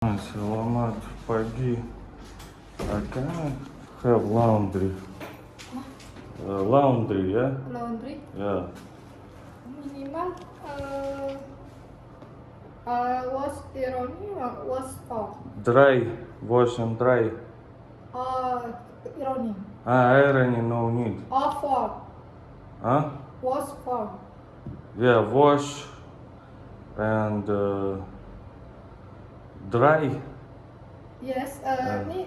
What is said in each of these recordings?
Selamat pagi. Can I have laundry? Laundry, yeah? Laundry Yeah. minimal wash ironi wash for Dry, wash and dry. ironi Ironing no need. for Huh? wash for Yeah, wash and dry. yes ni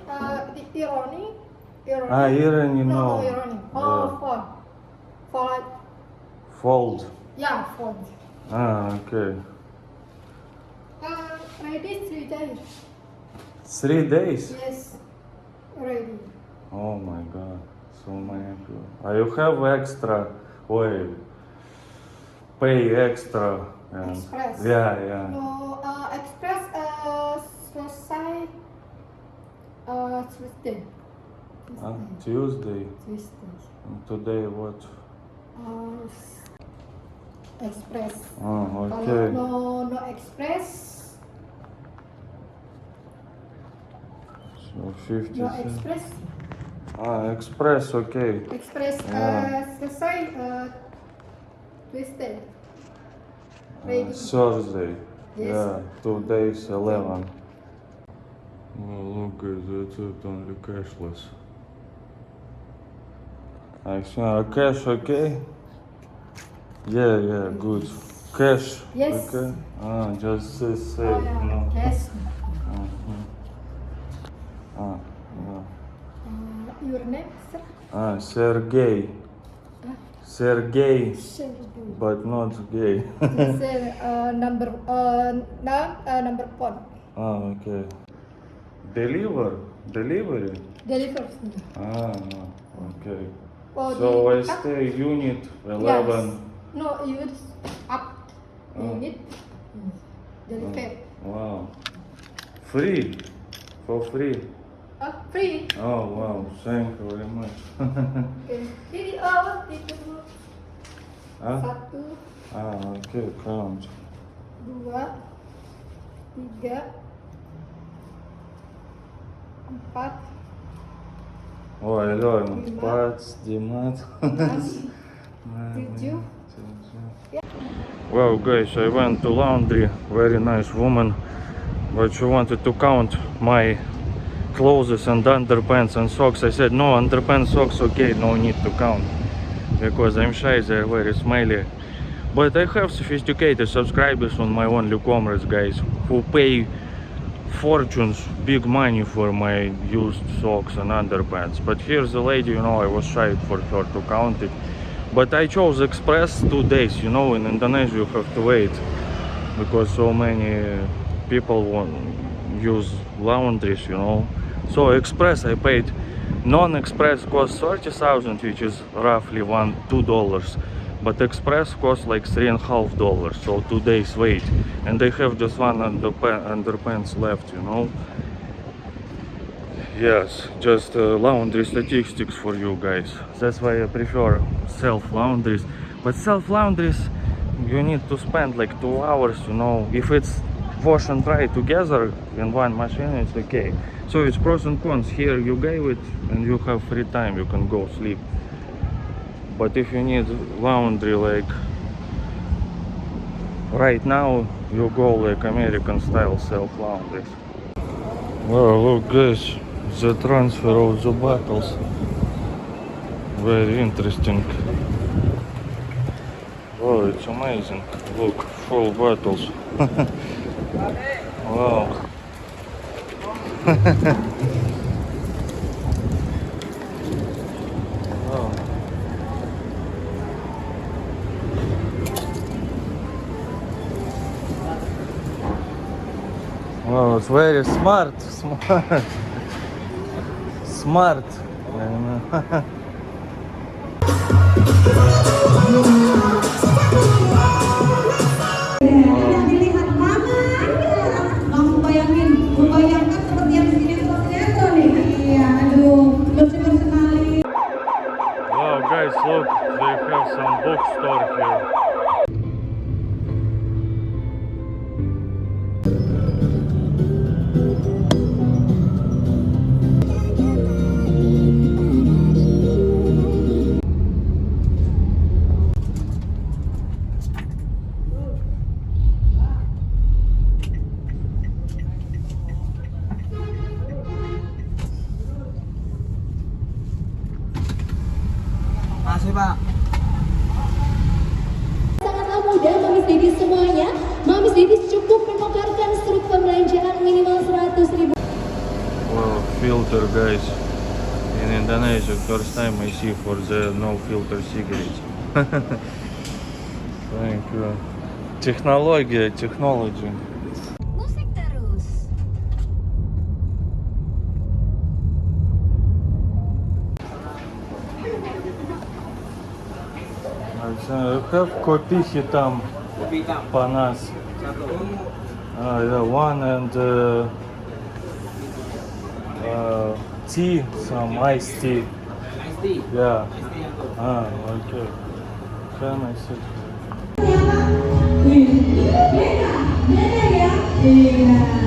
di ironi Ironing no no. ironi Yeah. for like Fold. yeah for Okay. ready 3 days 3 days? yes ready Oh my god. So many people. You have extra way. Pay extra. And Express. Yeah. no express selesai Tuesday Tuesday. And today what? Express. Oh, Kalau okay. no express, So 50 no cents. express, Express, okay. express Yeah. selesai Tuesday. Ready. Thursday. Yes. Yeah, 2 days, 11. Well, look guys, that's it, only cashless. Cash okay? Yeah, good. Cash, Yes. okay? Just say, Oh, yeah. no. Yes. Yeah. Your name, sir? Sergey. Sergey, Sergey. but not gay. Sir, number number phone. Okay. Delivery? Deliver. Okay. Oh, So di I pick up? stay unit 11. Yes. No, you up. Oh. You need deliver. Wow. Free? For free? Free. Oh wow, thank you very much. Oke. Ini itu Huh? 1, Okay, count. 2, 3, 4, Oh, I learned. Lima. Parts, Dimat. 6, 7. Well guys, I went to laundry, very nice woman, but she wanted to count my clothes and underpants and socks. I said no, underpants, socks, okay, no need to count, because I'm shy, they're very smelly. But I have sophisticated subscribers on my only comrades, guys, who pay fortunes, big money for my used socks and underpants. But here's the lady, you know, I was shy for her to count it. But I chose express 2 days, you know, in Indonesia you have to wait, because so many people won't use laundries, you know. So express I paid. Non-express costs 30,000, which is roughly $2. But express costs like $3.50, so 2 days wait. And they have just one underpants left, you know. Yes, just laundry statistics for you guys. That's why I prefer self-laundries. But self-laundries, you need to spend like 2 hours, you know. If it's wash and dry together in one machine, it's okay. So it's pros and cons. Here you gave it and you have free time, you can go sleep. But if you need laundry like right now, you go like American style self-laundries. Well, look guys, the transfer of the bottles, very interesting. Oh, it's amazing. Look, full bottles. Wow. Wow. Wow, it's very smart. Smart. I know. Tidak dilihat lama, membayangkan seperti yang di sini sinetron nih. Iya, aduh, lucu sekali. Wow, guys, look, they have some bookstore here. Pak. Sangatlah mudah, Mamis Dedis semuanya. Mamis Dedis cukup menukarkan struk pembelanjaan minimal 100.000. Well, filter guys. In Indonesia, first time I see for the no filter cigarettes. Thank you. Technology. Musik terus. Have kopi hitam Kopi hitam. panas. Satu. Yeah, one and tea, some iced tea. Nice tea. Yeah. Nice tea yang tuh. Okay. Can I sit? Beda ya? Iya.